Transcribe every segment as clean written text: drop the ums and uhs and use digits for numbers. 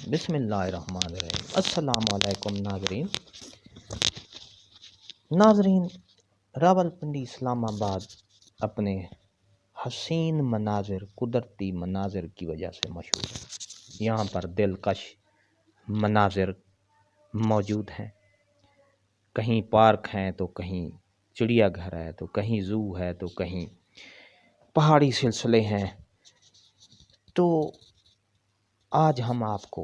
بسم اللہ الرحمن الرحیم۔ السلام علیکم ناظرین، راولپنڈی اسلام آباد اپنے حسین مناظر، قدرتی مناظر کی وجہ سے مشہور ہے۔ یہاں پر دلکش مناظر موجود ہیں، کہیں پارک ہیں تو کہیں چڑیا گھر ہے تو کہیں زو ہے تو کہیں پہاڑی سلسلے ہیں۔ تو آج ہم آپ کو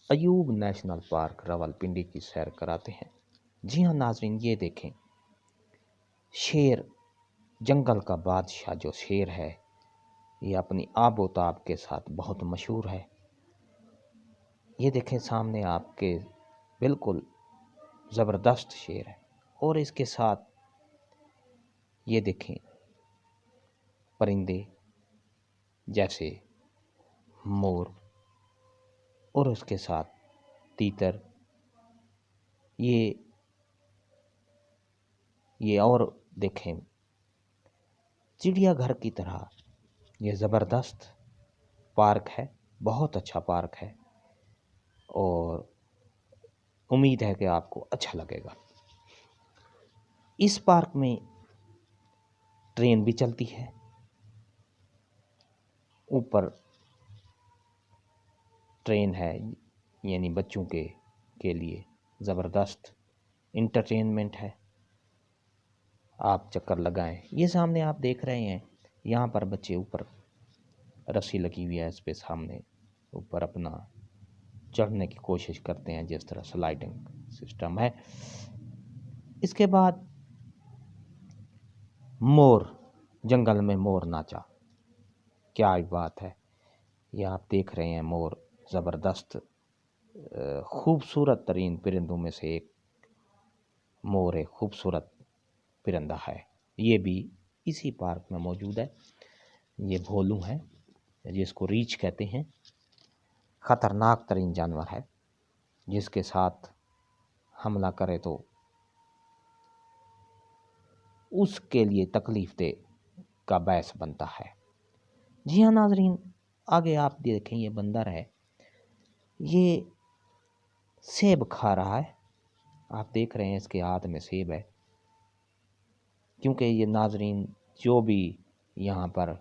ایوب نیشنل پارک راولپنڈی کی سیر کراتے ہیں۔ جی ہاں ناظرین، یہ دیکھیں، شیر، جنگل کا بادشاہ جو شیر ہے، یہ اپنی آب و تاب کے ساتھ بہت مشہور ہے۔ یہ دیکھیں سامنے آپ کے بالکل زبردست شیر ہے، اور اس کے ساتھ یہ دیکھیں پرندے جیسے مور، اور اس کے ساتھ تیتر، یہ اور دیکھیں چڑیا گھر کی طرح یہ زبردست پارک ہے، بہت اچھا پارک ہے، اور امید ہے کہ آپ کو اچھا لگے گا۔ اس پارک میں ٹرین بھی چلتی ہے، اوپر ٹرین ہے، یعنی بچوں کے لیے زبردست انٹرٹینمنٹ ہے، آپ چکر لگائیں۔ یہ سامنے آپ دیکھ رہے ہیں، یہاں پر بچے اوپر رسی لگی ہوئی ہے، اس پہ سامنے اوپر اپنا چڑھنے کی کوشش کرتے ہیں، جس طرح سلائڈنگ سسٹم ہے۔ اس کے بعد مور، جنگل میں مور ناچا، کیا بات ہے! یہ آپ دیکھ رہے ہیں مور زبردست خوبصورت ترین پرندوں میں سے ایک مور ایک خوبصورت پرندہ ہے۔ یہ بھی اسی پارک میں موجود ہے۔ یہ بھولو ہے، جس کو ریچھ کہتے ہیں، خطرناک ترین جانور ہے، جس کے ساتھ حملہ کرے تو اس کے لیے تکلیف دہ کا باعث بنتا ہے۔ جی ہاں ناظرین، آگے آپ دیکھیں یہ بندر ہے، یہ سیب کھا رہا ہے، آپ دیکھ رہے ہیں اس کے ہاتھ میں سیب ہے، کیونکہ یہ ناظرین جو بھی یہاں پر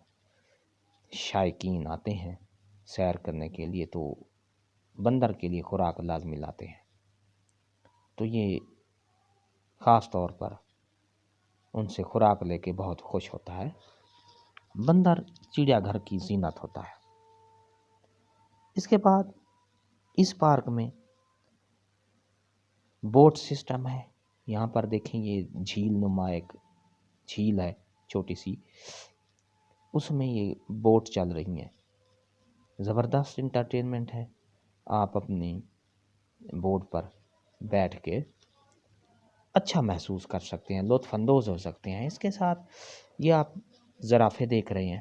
شائقین آتے ہیں سیر کرنے کے لیے تو بندر کے لیے خوراک لازمی لاتے ہیں، تو یہ خاص طور پر ان سے خوراک لے کے بہت خوش ہوتا ہے۔ بندر چڑیا گھر کی زینت ہوتا ہے۔ اس کے بعد اس پارک میں بوٹ سسٹم ہے، یہاں پر دیکھیں یہ جھیل نما ایک جھیل ہے چھوٹی سی، اس میں یہ بوٹ چل رہی ہیں، زبردست انٹرٹینمنٹ ہے۔ آپ اپنی بوٹ پر بیٹھ کے اچھا محسوس کر سکتے ہیں، لطف اندوز ہو سکتے ہیں۔ اس کے ساتھ یہ آپ زرافے دیکھ رہے ہیں،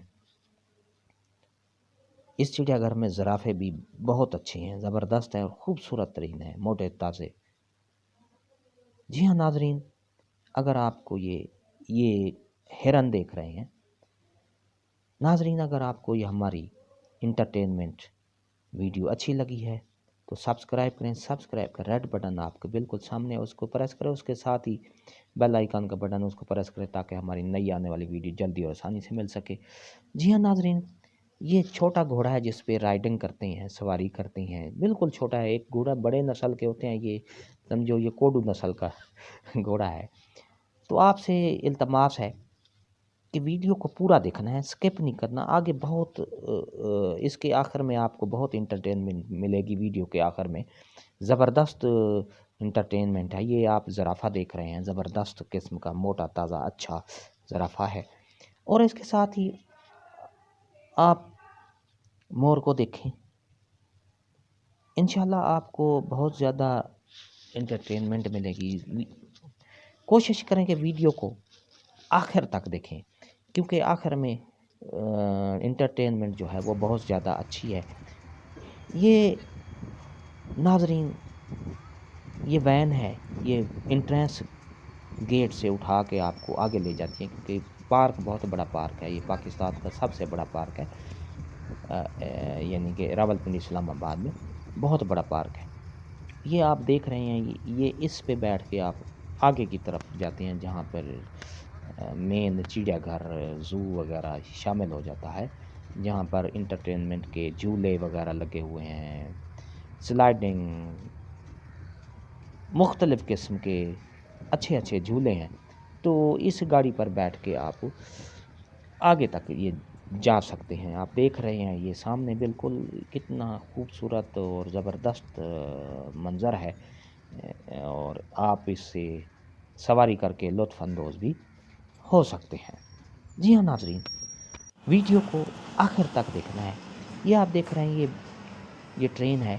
اس چڑیا گھر میں زرافے بھی بہت اچھے ہیں، زبردست ہیں اور خوبصورت ترین ہیں، موٹے تازے۔ جی ہاں ناظرین، اگر آپ کو یہ ہرن دیکھ رہے ہیں ناظرین، اگر آپ کو یہ ہماری انٹرٹینمنٹ ویڈیو اچھی لگی ہے تو سبسکرائب کریں۔ سبسکرائب کا ریڈ بٹن آپ کے بالکل سامنے، اس کو پریس کریں، اس کے ساتھ ہی بیل آئیکن کا بٹن اس کو پریس کریں تاکہ ہماری نئی آنے والی ویڈیو جلدی اور آسانی سے مل سکے۔ جی ہاں ناظرین، یہ چھوٹا گھوڑا ہے جس پہ رائڈنگ کرتے ہیں، سواری کرتے ہیں، بالکل چھوٹا ہے، ایک گھوڑا بڑے نسل کے ہوتے ہیں، یہ سمجھو یہ کوڈو نسل کا گھوڑا ہے۔ تو آپ سے التماس ہے کہ ویڈیو کو پورا دیکھنا ہے، سکپ نہیں کرنا، آگے بہت اس کے آخر میں آپ کو بہت انٹرٹینمنٹ ملے گی، ویڈیو کے آخر میں زبردست انٹرٹینمنٹ ہے۔ یہ آپ زرافہ دیکھ رہے ہیں، زبردست قسم کا موٹا تازہ اچھا زرافہ ہے، اور اس کے ساتھ ہی آپ مور کو دیکھیں، انشاءاللہ آپ کو بہت زیادہ انٹرٹینمنٹ ملے گی۔ کوشش کریں کہ ویڈیو کو آخر تک دیکھیں، کیونکہ آخر میں انٹرٹینمنٹ جو ہے وہ بہت زیادہ اچھی ہے۔ یہ ناظرین، یہ وین ہے، یہ انٹرنس گیٹ سے اٹھا کے آپ کو آگے لے جاتی ہے، کیونکہ پارک بہت بڑا پارک ہے، یہ پاکستان کا سب سے بڑا پارک ہے، یعنی کہ راولپنڈی اسلام آباد میں۔ بہت بڑا پارک ہے یہ، آپ دیکھ رہے ہیں یہ اس پہ بیٹھ کے آپ آگے کی طرف جاتے ہیں جہاں پر مین چڑیا گھر، زو وغیرہ شامل ہو جاتا ہے، جہاں پر انٹرٹینمنٹ کے جھولے وغیرہ لگے ہوئے ہیں، سلائڈنگ، مختلف قسم کے اچھے اچھے جھولے ہیں۔ تو اس گاڑی پر بیٹھ کے آپ آگے تک یہ جا سکتے ہیں۔ آپ دیکھ رہے ہیں یہ سامنے بالکل کتنا خوبصورت اور زبردست منظر ہے، اور آپ اس سے سواری کر کے لطف اندوز بھی ہو سکتے ہیں۔ جی ہاں ناظرین، ویڈیو کو آخر تک دیکھنا ہے۔ یہ آپ دیکھ رہے ہیں یہ ٹرین ہے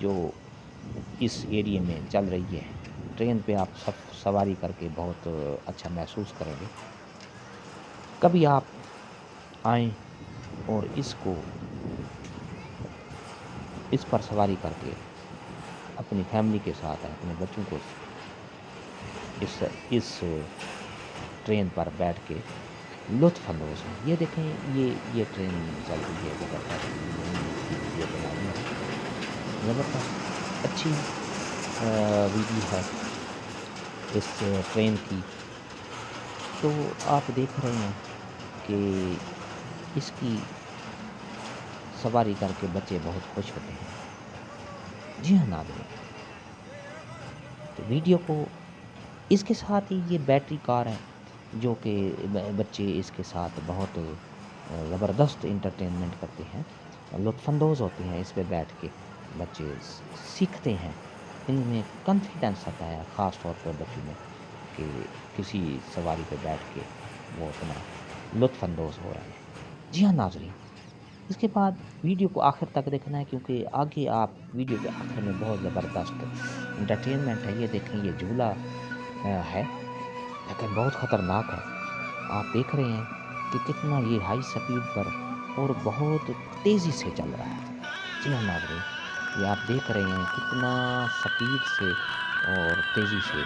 جو اس ایریے میں چل رہی ہے۔ ٹرین پہ آپ سواری کر کے بہت اچھا محسوس کریں گے۔ کبھی آپ آئیں اور اس پر سواری کر کے اپنی فیملی کے ساتھ اپنے بچوں کو اس ٹرین پر بیٹھ کے لطف اندوز ہیں۔ یہ دیکھیں یہ ٹرین چل رہی ہے، زبردست زبردست اچھی ویڈیو ہے اس ٹرین کی۔ تو آپ دیکھ رہے ہیں کہ اس کی سواری کر کے بچے بہت خوش ہوتے ہیں۔ جی ہاں ناظرین، تو ویڈیو کو اس کے ساتھ ہی یہ بیٹری کار ہے جو کہ بچے اس کے ساتھ بہت زبردست انٹرٹینمنٹ کرتے ہیں، لطف اندوز ہوتے ہیں اس پہ بیٹھ کے۔ بچے سیکھتے ہیں، ان میں کانفیڈنس آتا ہے خاص طور پر بچوں میں کہ کسی سواری پہ بیٹھ کے وہ اپنا لطف اندوز ہو رہے ہیں۔ جی ہاں ناظرین، اس کے بعد ویڈیو کو آخر تک دیکھنا ہے کیونکہ آگے آپ ویڈیو کے آخر میں بہت زبردست انٹرٹینمنٹ ہے۔ یہ دیکھیں یہ جھولا ہے لیکن بہت خطرناک ہے۔ آپ دیکھ رہے ہیں کہ کتنا یہ ہائی سپیڈ پر اور بہت تیزی سے چل رہا ہے۔ جی ہاں ناظرین، یہ آپ دیکھ رہے ہیں کتنا سپیڈ سے اور تیزی سے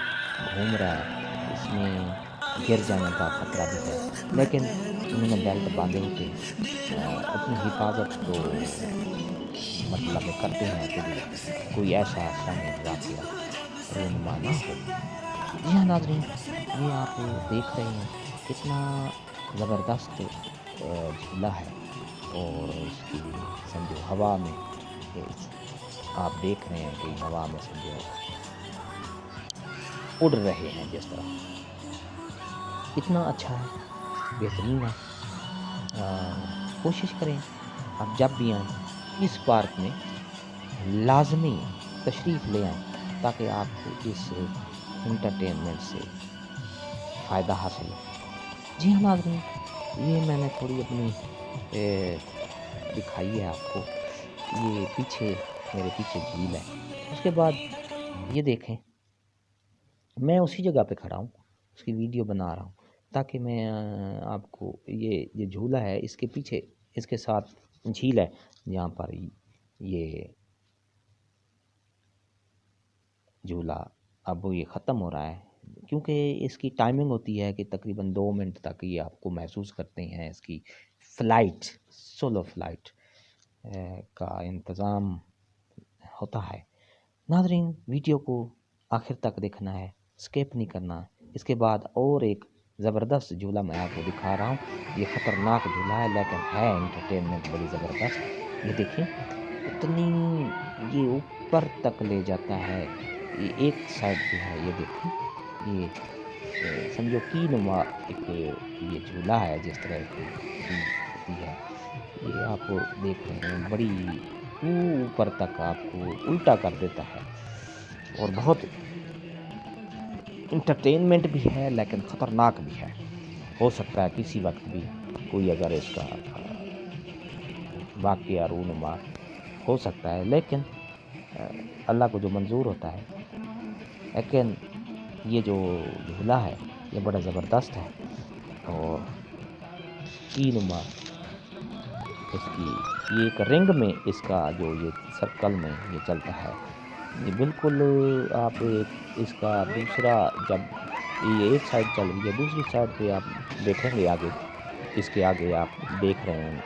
گھوم رہا ہے۔ اس میں گر جانے کا خطرہ بھی ہے، لیکن انہوں نے بیلٹ باندھے ہوتے ہیں، اپنی حفاظت کو مطلب کرتے ہیں کہ کوئی ایسا سامنے واقعہ رونما نہ ہو۔ جی ہاں ناظرین، یہ آپ دیکھ رہے ہیں کتنا زبردست جھولا ہے، اور اس کی سمجھو ہوا میں آپ دیکھ رہے ہیں کہ ہوا میں سمجھو اڑ رہے ہیں جس طرح، اتنا اچھا ہے، بہترین ہے۔ کوشش کریں آپ جب بھی آئیں اس پارک میں لازمی تشریف لے آئیں تاکہ آپ کو اس انٹرٹینمنٹ سے فائدہ حاصل ہو۔ جی ہاں ناظرین، یہ میں نے تھوڑی اپنی دکھائی ہے آپ کو۔ یہ میرے پیچھے جھیل ہے۔ اس کے بعد یہ دیکھیں میں اسی جگہ پہ کھڑا ہوں، اس کی ویڈیو بنا رہا ہوں تاکہ میں آپ کو یہ جھولا ہے، اس کے پیچھے اس کے ساتھ جھیل ہے جہاں پر یہ جھولا اب یہ ختم ہو رہا ہے کیونکہ اس کی ٹائمنگ ہوتی ہے کہ تقریباً 2 منٹ تک یہ آپ کو محسوس کرتے ہیں۔ اس کی سولو فلائٹ کا انتظام ہوتا ہے۔ ناظرین، ویڈیو کو آخر تک دیکھنا ہے، اسکیپ نہیں کرنا۔ اس کے بعد اور ایک زبردست جھولا میں آپ کو دکھا رہا ہوں۔ یہ خطرناک جھولا ہے لیکن ہے انٹرٹینمنٹ بڑی زبردست۔ یہ دیکھیں اتنی یہ اوپر تک لے جاتا ہے، یہ ایک سائڈ پہ ہے، یہ دیکھیں یہ سمجھو کی نما ایک یہ جھولا ہے جس طرح کی ہوتی ہے۔ یہ آپ دیکھ رہے ہیں بڑی اوپر تک آپ کو الٹا کر دیتا ہے، اور بہت انٹرٹینمنٹ بھی ہے لیکن خطرناک بھی ہے۔ ہو سکتا ہے کسی وقت بھی کوئی اگر اس کا واقعہ رونما ہو سکتا ہے، لیکن اللہ کو جو منظور ہوتا ہے۔ لیکن یہ جو جھولا ہے یہ بڑا زبردست ہے، اور کی نما اس کی یہ ایک رنگ میں اس کا جو یہ سرکل میں یہ چلتا ہے، یہ بالکل آپ اس کا دوسرا جب یہ ایک سائڈ چل رہی ہے دوسری سائڈ پہ آپ دیکھیں گے آگے، اس کے آگے آپ دیکھ رہے ہیں،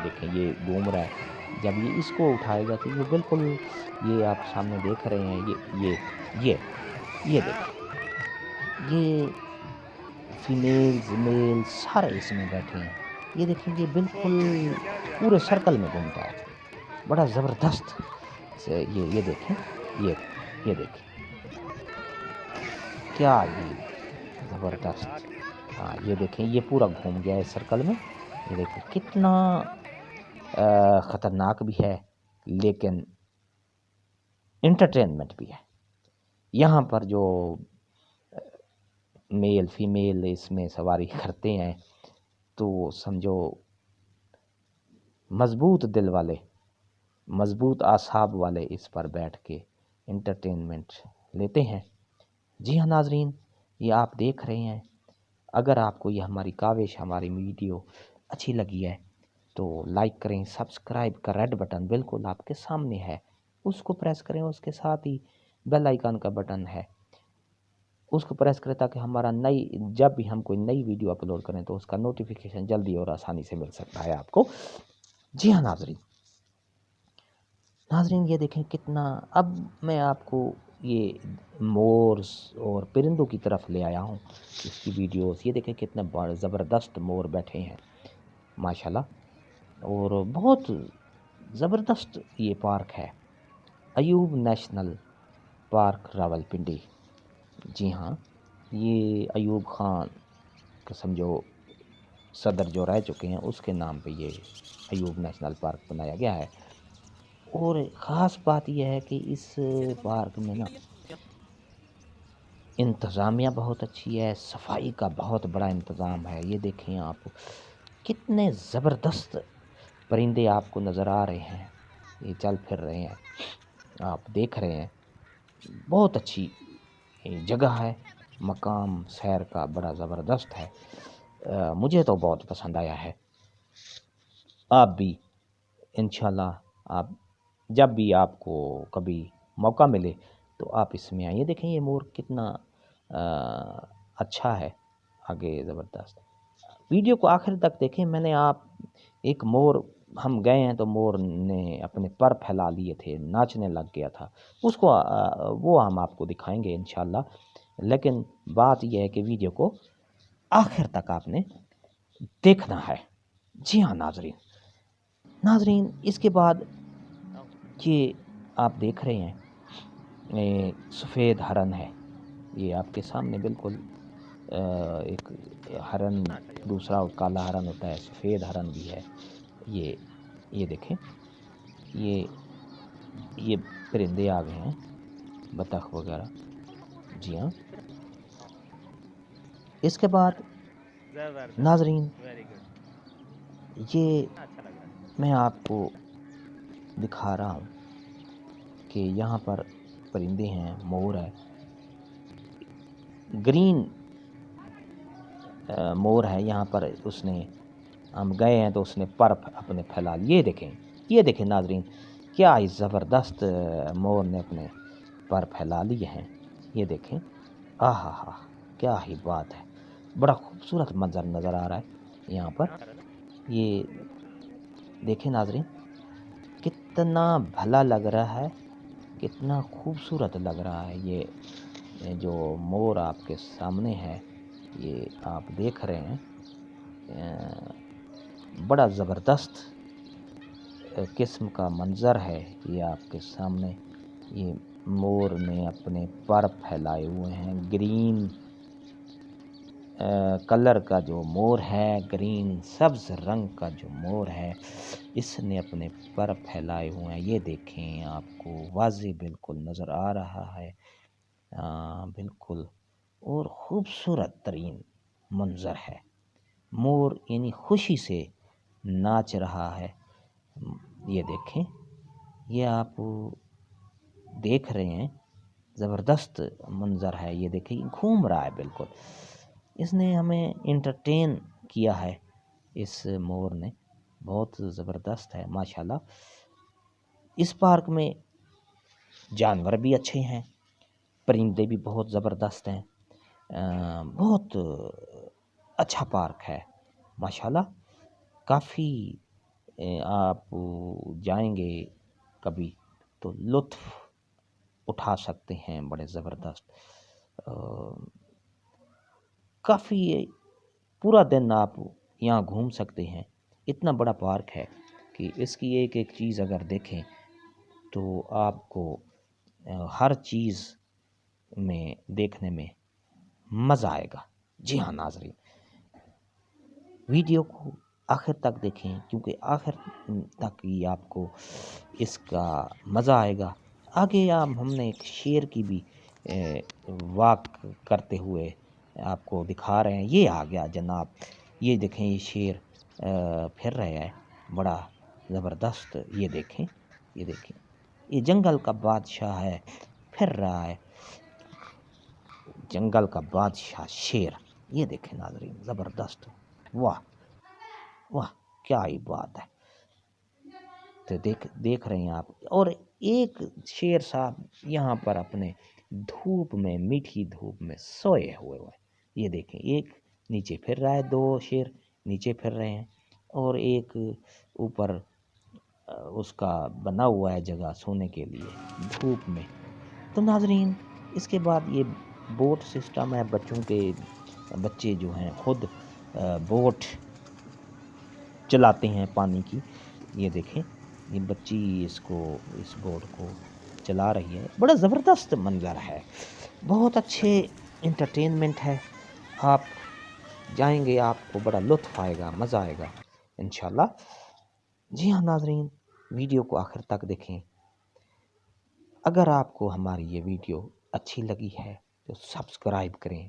دیکھیں یہ گھوم رہا ہے، جب یہ اس کو اٹھائے گا تو یہ بالکل یہ آپ سامنے دیکھ رہے ہیں یہ دیکھیں، یہ فیمیلز میل سارے اس میں بیٹھے ہیں. یہ دیکھیں یہ بالکل پورے سرکل میں گھومتا ہے، بڑا زبردست سے یہ دیکھیں، یہ دیکھیں کیا ہی زبردست. ہاں یہ دیکھیں یہ پورا گھوم گیا ہے سرکل میں. یہ دیکھیں کتنا خطرناک بھی ہے لیکن انٹرٹینمنٹ بھی ہے. یہاں پر جو میل فیمیل اس میں سواری کرتے ہیں تو سمجھو مضبوط دل والے، مضبوط اعصاب والے اس پر بیٹھ کے انٹرٹینمنٹ لیتے ہیں. جی ہاں ناظرین، یہ آپ دیکھ رہے ہیں. اگر آپ کو یہ ہماری کاوش، ہماری ویڈیو اچھی لگی ہے تو لائک کریں. سبسکرائب کا ریڈ بٹن بالکل آپ کے سامنے ہے، اس کو پریس کریں. اس کے ساتھ ہی بیل آئیکن کا بٹن ہے، اس کو پریس کریں تاکہ ہمارا جب بھی ہم کوئی نئی ویڈیو اپلوڈ کریں تو اس کا نوٹیفیکیشن جلدی اور آسانی سے مل سکتا ہے آپ کو. جی ہاں ناظرین یہ دیکھیں کتنا. اب میں آپ کو یہ مورز اور پرندوں کی طرف لے آیا ہوں اس کی ویڈیوز. یہ دیکھیں کتنے زبردست مور بیٹھے ہیں ماشاءاللہ، اور بہت زبردست یہ پارک ہے، ایوب نیشنل پارک راولپنڈی. جی ہاں، یہ ایوب خان کا سمجھو صدر جو رہ چکے ہیں اس کے نام پہ یہ ایوب نیشنل پارک بنایا گیا ہے. اور خاص بات یہ ہے کہ اس پارک میں نا انتظامیہ بہت اچھی ہے، صفائی کا بہت بڑا انتظام ہے. یہ دیکھیں آپ کتنے زبردست پرندے آپ کو نظر آ رہے ہیں، یہ چل پھر رہے ہیں، آپ دیکھ رہے ہیں. بہت اچھی جگہ ہے، مقام سیر کا بڑا زبردست ہے. مجھے تو بہت پسند آیا ہے. آپ بھی انشاءاللہ آپ جب بھی آپ کو کبھی موقع ملے تو آپ اس میں آئیے. دیکھیں یہ مور کتنا اچھا ہے، آگے زبردست. ویڈیو کو آخر تک دیکھیں. میں نے ایک مور، ہم گئے ہیں تو مور نے اپنے پر پھیلا لیے تھے، ناچنے لگ گیا تھا. اس کو وہ ہم آپ کو دکھائیں گے انشاءاللہ. لیکن بات یہ ہے کہ ویڈیو کو آخر تک آپ نے دیکھنا ہے. جی ہاں ناظرین اس کے بعد یہ آپ دیکھ رہے ہیں سفید ہرن ہے. یہ آپ کے سامنے بالکل ایک ہرن، دوسرا کالا ہرن ہوتا ہے، سفید ہرن بھی ہے. یہ دیکھیں یہ پرندے آ گئے ہیں، بطخ وغیرہ. جی ہاں، اس کے بعد ناظرین یہ میں آپ کو دکھا رہا ہوں کہ یہاں پر پرندے ہیں، مور ہے، گرین مور ہے یہاں پر. اس نے، ہم گئے ہیں تو اس نے پر اپنے پھیلا لیے. یہ دیکھیں ناظرین کیا ہی زبردست مور نے اپنے پر پھیلا لیے ہیں. یہ دیکھیں، آہا ہا کیا ہی بات ہے. بڑا خوبصورت منظر نظر آ رہا ہے یہاں پر. یہ دیکھیں ناظرین کتنا بھلا لگ رہا ہے، کتنا خوبصورت لگ رہا ہے. یہ جو مور آپ کے سامنے ہے، یہ آپ دیکھ رہے ہیں، بڑا زبردست قسم کا منظر ہے یہ آپ کے سامنے. یہ مور نے اپنے پر پھیلائے ہوئے ہیں. گرین کلر کا جو مور ہے، گرین سبز رنگ کا جو مور ہے، اس نے اپنے پر پھیلائے ہوئے ہیں. یہ دیکھیں آپ کو واضح بالکل نظر آ رہا ہے، بالکل. اور خوبصورت ترین منظر ہے. مور یعنی خوشی سے ناچ رہا ہے. یہ دیکھیں، یہ آپ دیکھ رہے ہیں، زبردست منظر ہے. یہ دیکھیں گھوم رہا ہے بالکل. اس نے ہمیں انٹرٹین کیا ہے، اس مور نے. بہت زبردست ہے ماشاءاللہ. اس پارک میں جانور بھی اچھے ہیں، پرندے بھی بہت زبردست ہیں. بہت اچھا پارک ہے ماشاءاللہ. کافی آپ جائیں گے کبھی تو لطف اٹھا سکتے ہیں، بڑے زبردست کافی پورا دن آپ یہاں گھوم سکتے ہیں۔ اتنا بڑا پارک ہے کہ اس کی ایک ایک چیز اگر دیکھیں تو آپ کو ہر چیز میں دیکھنے میں مزہ آئے گا۔ جی ہاں ناظرین، ویڈیو کو آخر تک دیکھیں کیونکہ آخر تک ہی آپ کو اس کا مزہ آئے گا۔ آگے ہم نے ایک شیر کی بھی واک کرتے ہوئے آپ کو دکھا رہے ہیں۔ یہ آ گیا جناب، یہ دیکھیں یہ شیر پھر رہا ہے، بڑا زبردست۔ یہ دیکھیں، یہ دیکھیں، یہ جنگل کا بادشاہ ہے، پھر رہا ہے جنگل کا بادشاہ شیر۔ یہ دیکھیں ناظرین، زبردست، واہ واہ کیا ہی بات ہے۔ تو دیکھ رہے ہیں آپ، اور ایک شیر صاحب یہاں پر اپنے دھوپ میں، میٹھی دھوپ میں سوئے ہوئے ہیں۔ یہ دیکھیں، ایک نیچے پھر رہا ہے، دو شیر نیچے پھر رہے ہیں، اور ایک اوپر اس کا بنا ہوا ہے جگہ سونے کے لیے دھوپ میں۔ تو ناظرین، اس کے بعد یہ بوٹ سسٹم ہے، بچے جو ہیں خود بوٹ چلاتے ہیں پانی کی۔ یہ دیکھیں، یہ بچی اس بوٹ کو چلا رہی ہے، بڑا زبردست منظر ہے، بہت اچھے انٹرٹینمنٹ ہے۔ آپ جائیں گے، آپ کو بڑا لطف آئے گا، مزہ آئے گا انشاءاللہ۔ جی ہاں ناظرین، ویڈیو کو آخر تک دیکھیں۔ اگر آپ کو ہماری یہ ویڈیو اچھی لگی ہے تو سبسکرائب کریں۔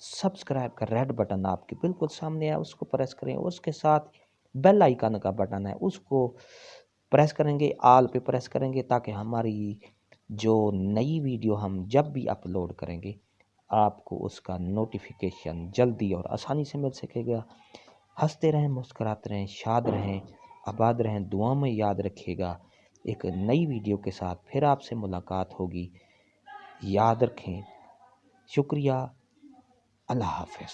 سبسکرائب کا ریڈ بٹن آپ کے بالکل سامنے ہے، اس کو پریس کریں۔ اس کے ساتھ بیل آئیکن کا بٹن ہے، اس کو پریس کریں گے، آل پہ پریس کریں گے، تاکہ ہماری جو نئی ویڈیو ہم جب بھی اپلوڈ کریں گے آپ کو اس کا نوٹیفیکیشن جلدی اور آسانی سے مل سکے گا۔ ہنستے رہیں، مسکراتے رہیں، شاد رہیں، آباد رہیں، دعا میں یاد رکھیے گا۔ ایک نئی ویڈیو کے ساتھ پھر آپ سے ملاقات ہوگی، یاد رکھیں۔ شکریہ، اللہ حافظ۔